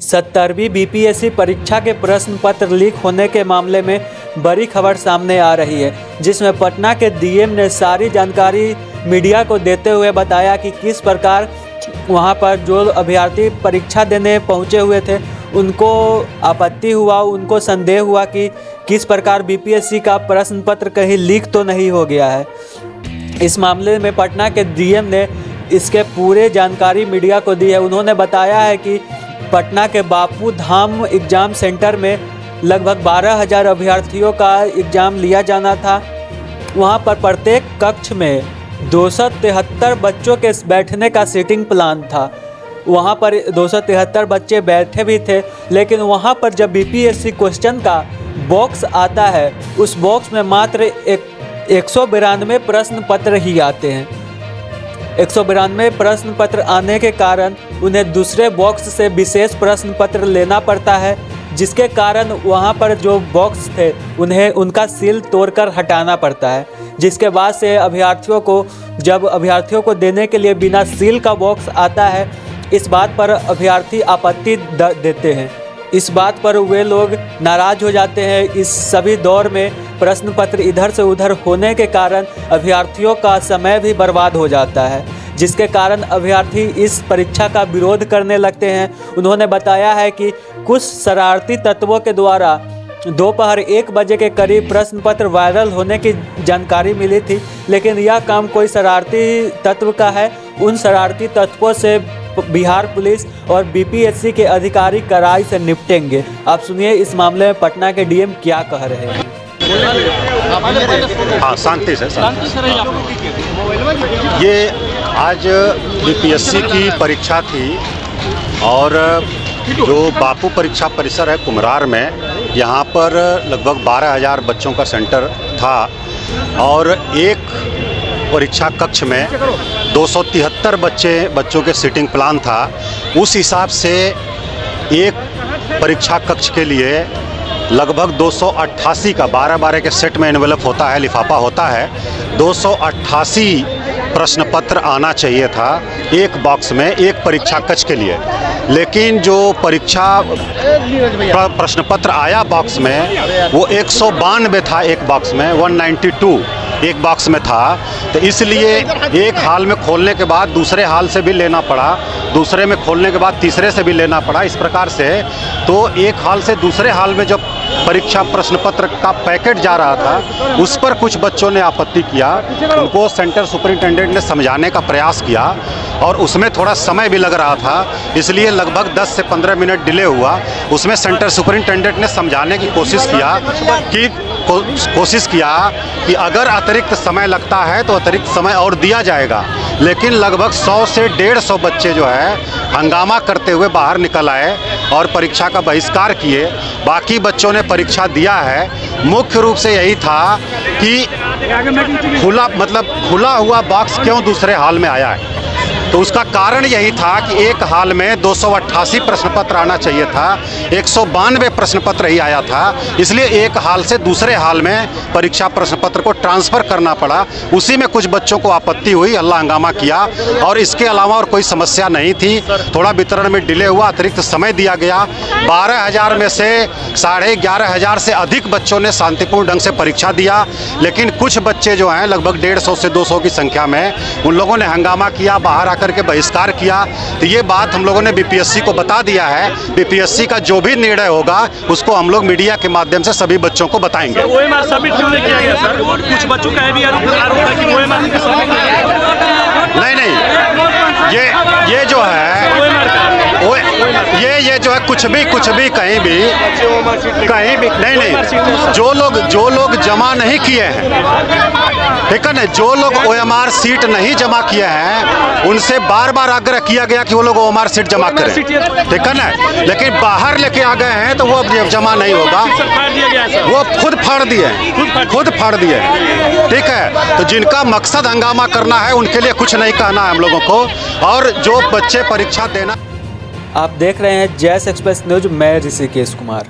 17वीं BPSC परीक्षा के प्रश्न पत्र लीक होने के मामले में बड़ी खबर सामने आ रही है, जिसमें पटना के डीएम ने सारी जानकारी मीडिया को देते हुए बताया कि किस प्रकार वहां पर जो अभ्यर्थी परीक्षा देने पहुंचे हुए थे उनको आपत्ति हुआ, उनको संदेह हुआ कि किस प्रकार बीपीएससी का प्रश्न पत्र कहीं लीक तो नहीं हो गया है। इस मामले में पटना के डीएम ने इसके पूरे जानकारी मीडिया को दी है। उन्होंने बताया है कि पटना के बापू धाम एग्ज़ाम सेंटर में लगभग 12,000 अभ्यर्थियों का एग्ज़ाम लिया जाना था। वहां पर प्रत्येक कक्ष में 273 बच्चों के बैठने का सीटिंग प्लान था। वहां पर 273 बच्चे बैठे भी थे, लेकिन वहां पर जब बीपीएससी क्वेश्चन का बॉक्स आता है, उस बॉक्स में मात्र 192 प्रश्न पत्र ही आते हैं। 192 प्रश्न पत्र आने के कारण उन्हें दूसरे बॉक्स से विशेष प्रश्न पत्र लेना पड़ता है, जिसके कारण वहां पर जो बॉक्स थे उन्हें उनका सील तोड़कर हटाना पड़ता है। जिसके बाद से जब अभ्यर्थियों को देने के लिए बिना सील का बॉक्स आता है, इस बात पर अभ्यर्थी आपत्ति देते हैं। इस बात पर वे लोग नाराज़ हो जाते हैं। इस सभी दौर में प्रश्न पत्र इधर से उधर होने के कारण अभ्यर्थियों का समय भी बर्बाद हो जाता है, जिसके कारण अभ्यर्थी इस परीक्षा का विरोध करने लगते हैं। उन्होंने बताया है कि कुछ शरारती तत्वों के द्वारा दोपहर 1 बजे के करीब प्रश्न पत्र वायरल होने की जानकारी मिली थी, लेकिन यह काम कोई शरारती तत्व का है। उन शरारती तत्वों से बिहार पुलिस और बीपीएससी के अधिकारी कड़ाई से निपटेंगे। आप सुनिए इस मामले में पटना के डीएम क्या कह रहे हैं। शांति से ये आज बीपीएससी की परीक्षा थी और जो बापू परीक्षा परिसर है कुम्हरार में, यहाँ पर लगभग 12,000 बच्चों का सेंटर था और एक परीक्षा कक्ष में 273 बच्चों के सीटिंग प्लान था। उस हिसाब से एक परीक्षा कक्ष के लिए लगभग 288 का 12-12 के सेट में एनवेलप होता है, लिफाफा होता है। 288 प्रश्न पत्र आना चाहिए था एक बॉक्स में एक परीक्षा कक्ष के लिए, लेकिन जो परीक्षा प्रश्न पत्र आया बॉक्स में वो 192 था एक बॉक्स में, 192 एक बॉक्स में था। तो इसलिए एक हाल में खोलने के बाद दूसरे हाल से भी लेना पड़ा, दूसरे में खोलने के बाद तीसरे से भी लेना पड़ा। इस प्रकार से तो एक हाल से दूसरे हाल में जब परीक्षा प्रश्न पत्र का पैकेट जा रहा था, उस पर कुछ बच्चों ने आपत्ति किया। उनको सेंटर सुपरिटेंडेंट ने समझाने का प्रयास किया और उसमें थोड़ा समय भी लग रहा था, इसलिए लगभग 10 से 15 मिनट डिले हुआ। उसमें सेंटर सुपरिटेंडेंट ने समझाने की कोशिश किया कि अगर अतिरिक्त समय लगता है तो अतिरिक्त समय और दिया जाएगा, लेकिन लगभग 100 से 150 बच्चे जो है हंगामा करते हुए बाहर निकल आए और परीक्षा का बहिष्कार किए। बाकी बच्चों ने परीक्षा दिया है। मुख्य रूप से यही था कि खुला हुआ बॉक्स क्यों दूसरे हाल में आया है, तो उसका कारण यही था कि एक हाल में 288 प्रश्न पत्र आना चाहिए था, 192 प्रश्न पत्र ही आया था। इसलिए एक हाल से दूसरे हाल में परीक्षा प्रश्न पत्र को ट्रांसफ़र करना पड़ा। उसी में कुछ बच्चों को आपत्ति हुई, हल्ला हंगामा किया और इसके अलावा और कोई समस्या नहीं थी। थोड़ा वितरण में डिले हुआ, अतिरिक्त समय दिया गया। 12,000 में से 11,500 से अधिक बच्चों ने शांतिपूर्ण ढंग से परीक्षा दिया, लेकिन कुछ बच्चे जो हैं लगभग 150 से 200 की संख्या में, उन लोगों ने हंगामा किया, बाहर करके बहिष्कार किया। तो ये बात हम लोगों ने बीपीएससी को बता दिया है। बीपीएससी का जो भी निर्णय होगा उसको हम लोग मीडिया के माध्यम से सभी बच्चों को बताएंगे। ओएमआर सबमिट क्यों नहीं किया गया सर? कुछ बच्चों का भी आरोप है कि ओएमआर नहीं नहीं, ये जो है ये जो है कुछ भी कहीं भी नहीं, जो लोग जमा नहीं किए हैं, ठीक है ना, जो लोग ओएमआर सीट नहीं जमा किए हैं उनसे बार आग्रह किया गया कि वो लोग ओएमआर सीट जमा करें, ठीक है ना, लेकिन बाहर लेके आ गए हैं तो वो अब जमा नहीं होगा। वो खुद फाड़ दिए, ठीक है। तो जिनका मकसद हंगामा करना है उनके लिए कुछ नहीं कहना है हम लोगों को। और जो बच्चे परीक्षा देना। आप देख रहे हैं जैस एक्सप्रेस न्यूज, मैं ऋषिकेश कुमार।